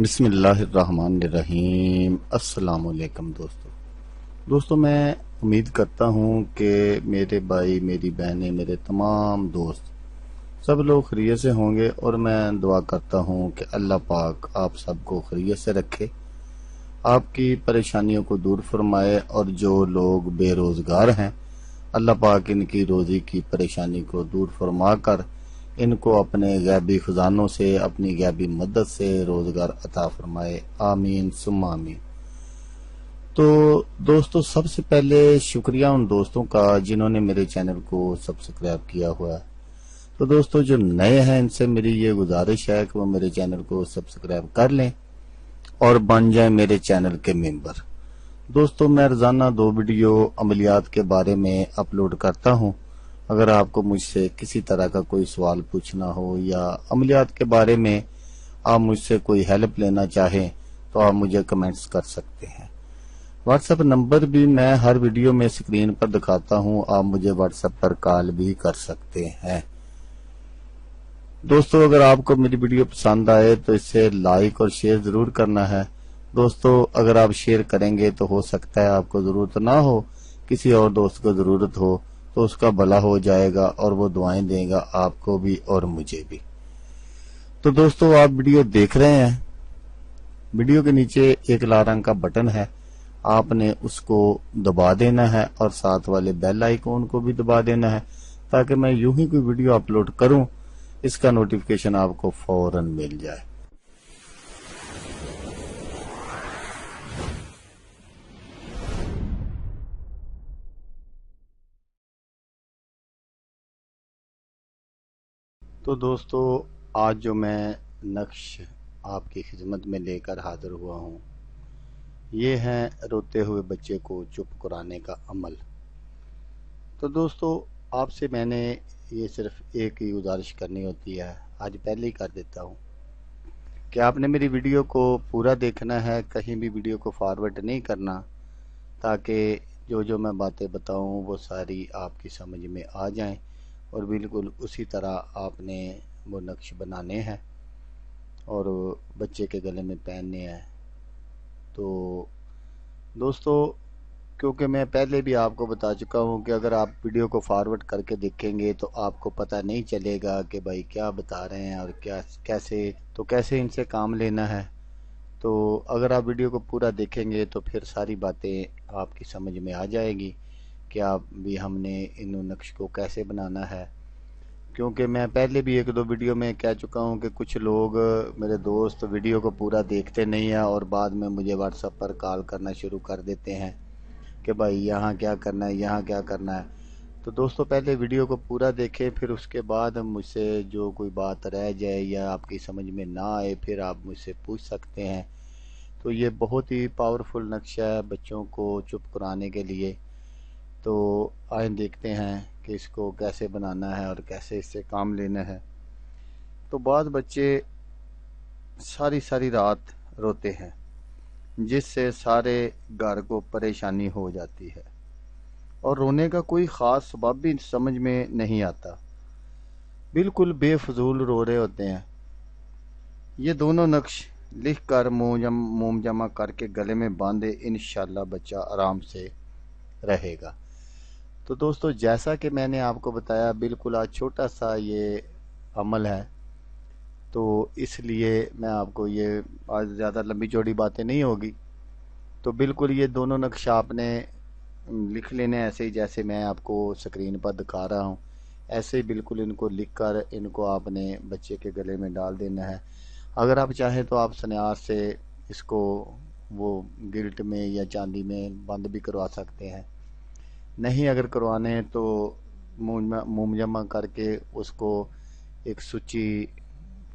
بسم اللہ الرحمن الرحیم۔ السلام علیکم دوستو میں امید کرتا ہوں کہ میرے بھائی، میری بہنیں، میرے تمام دوست سب لوگ خیریت سے ہوں گے، اور میں دعا کرتا ہوں کہ اللہ پاک آپ سب کو خیریت سے رکھے، آپ کی پریشانیوں کو دور فرمائے، اور جو لوگ بے روزگار ہیں اللہ پاک ان کی روزی کی پریشانی کو دور فرما کر ان کو اپنے غیبی خزانوں سے، اپنی غیبی مدد سے روزگار عطا فرمائے، آمین ثم آمین۔ تو دوستو، سب سے پہلے شکریہ ان دوستوں کا جنہوں نے میرے چینل کو سبسکرائب کیا ہوا ہے۔ تو دوستو جو نئے ہیں ان سے میری یہ گزارش ہے کہ وہ میرے چینل کو سبسکرائب کر لیں اور بن جائیں میرے چینل کے ممبر۔ دوستو میں روزانہ 2 ویڈیو عملیات کے بارے میں اپلوڈ کرتا ہوں۔ اگر آپ کو مجھ سے کسی طرح کا کوئی سوال پوچھنا ہو یا عملیات کے بارے میں آپ مجھ سے کوئی ہیلپ لینا چاہیں تو آپ مجھے کمنٹس کر سکتے ہیں۔ واٹس ایپ نمبر بھی میں ہر ویڈیو میں سکرین پر دکھاتا ہوں، آپ مجھے واٹس ایپ پر کال بھی کر سکتے ہیں۔ دوستو اگر آپ کو میری ویڈیو پسند آئے تو اسے لائک اور شیئر ضرور کرنا ہے۔ دوستو اگر آپ شیئر کریں گے تو ہو سکتا ہے آپ کو ضرورت نہ ہو، کسی اور دوست کو ضرورت ہو تو اس کا بھلا ہو جائے گا اور وہ دعائیں دے گا آپ کو بھی اور مجھے بھی۔ تو دوستو آپ ویڈیو دیکھ رہے ہیں، ویڈیو کے نیچے ایک لال رنگ کا بٹن ہے، آپ نے اس کو دبا دینا ہے اور ساتھ والے بیل آئیکن کو بھی دبا دینا ہے، تاکہ میں یوں ہی کوئی ویڈیو اپلوڈ کروں اس کا نوٹیفیکیشن آپ کو فوراً مل جائے۔ تو دوستو آج جو میں نقش آپ کی خدمت میں لے کر حاضر ہوا ہوں، یہ ہے روتے ہوئے بچے کو چپ کرانے کا عمل۔ تو دوستو آپ سے میں نے یہ صرف ایک ہی گزارش کرنی ہوتی ہے، آج پہلے ہی کر دیتا ہوں کہ آپ نے میری ویڈیو کو پورا دیکھنا ہے، کہیں بھی ویڈیو کو فارورڈ نہیں کرنا، تاکہ جو میں باتیں بتاؤں وہ ساری آپ کی سمجھ میں آ جائیں، اور بالکل اسی طرح آپ نے وہ نقش بنانے ہیں اور بچے کے گلے میں پہننے ہیں۔ تو دوستو کیونکہ میں پہلے بھی آپ کو بتا چکا ہوں کہ اگر آپ ویڈیو کو فارورڈ کر کے دیکھیں گے تو آپ کو پتہ نہیں چلے گا کہ بھائی کیا بتا رہے ہیں اور کیسے ان سے کام لینا ہے۔ تو اگر آپ ویڈیو کو پورا دیکھیں گے تو پھر ساری باتیں آپ کی سمجھ میں آ جائے گی کہ آپ بھی ہم نے ان نقش کو کیسے بنانا ہے۔ کیونکہ میں پہلے بھی 1-2 ویڈیو میں کہہ چکا ہوں کہ کچھ لوگ میرے دوست ویڈیو کو پورا دیکھتے نہیں ہیں اور بعد میں مجھے واٹس ایپ پر کال کرنا شروع کر دیتے ہیں کہ بھائی یہاں کیا کرنا ہے، یہاں کیا کرنا ہے۔ تو دوستو پہلے ویڈیو کو پورا دیکھیں، پھر اس کے بعد مجھ سے جو کوئی بات رہ جائے یا آپ کی سمجھ میں نہ آئے پھر آپ مجھ سے پوچھ سکتے ہیں۔ تو یہ بہت ہی پاورفل نقشہ ہے بچوں کو چپ کرانے کے لیے۔ تو آئیں دیکھتے ہیں کہ اس کو کیسے بنانا ہے اور کیسے اس سے کام لینا ہے۔ تو بعض بچے ساری رات روتے ہیں، جس سے سارے گھر کو پریشانی ہو جاتی ہے، اور رونے کا کوئی خاص سبب بھی سمجھ میں نہیں آتا، بالکل بے فضول رو رہے ہوتے ہیں۔ یہ دونوں نقش لکھ کر موم جمع کر کے گلے میں باندھے، انشاءاللہ بچہ آرام سے رہے گا۔ تو دوستو جیسا کہ میں نے آپ کو بتایا، بالکل آج چھوٹا سا یہ عمل ہے، تو اس لیے میں آپ کو یہ آج زیادہ لمبی چوڑی باتیں نہیں ہوگی۔ تو بالکل یہ دونوں نقش آپ نے لکھ لینے ایسے ہی جیسے میں آپ کو سکرین پر دکھا رہا ہوں، ایسے ہی بالکل ان کو لکھ کر ان کو آپ نے بچے کے گلے میں ڈال دینا ہے۔ اگر آپ چاہیں تو آپ سنیار سے اس کو وہ گلٹ میں یا چاندی میں بند بھی کروا سکتے ہیں، نہیں اگر کروانے تو موم جمع کر کے اس کو ایک سچی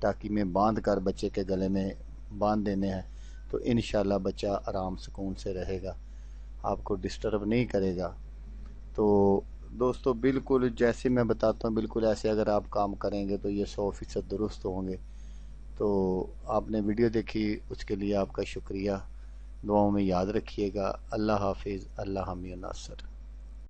ٹاکی میں باندھ کر بچے کے گلے میں باندھ دینے ہیں، تو انشاءاللہ بچہ آرام سکون سے رہے گا، آپ کو ڈسٹرب نہیں کرے گا۔ تو دوستو بالکل جیسے میں بتاتا ہوں بالکل ایسے اگر آپ کام کریں گے تو یہ 100% درست ہوں گے۔ تو آپ نے ویڈیو دیکھی اس کے لیے آپ کا شکریہ، دعاؤں میں یاد رکھیے گا۔ اللہ حافظ، اللہ حامی و ناصر۔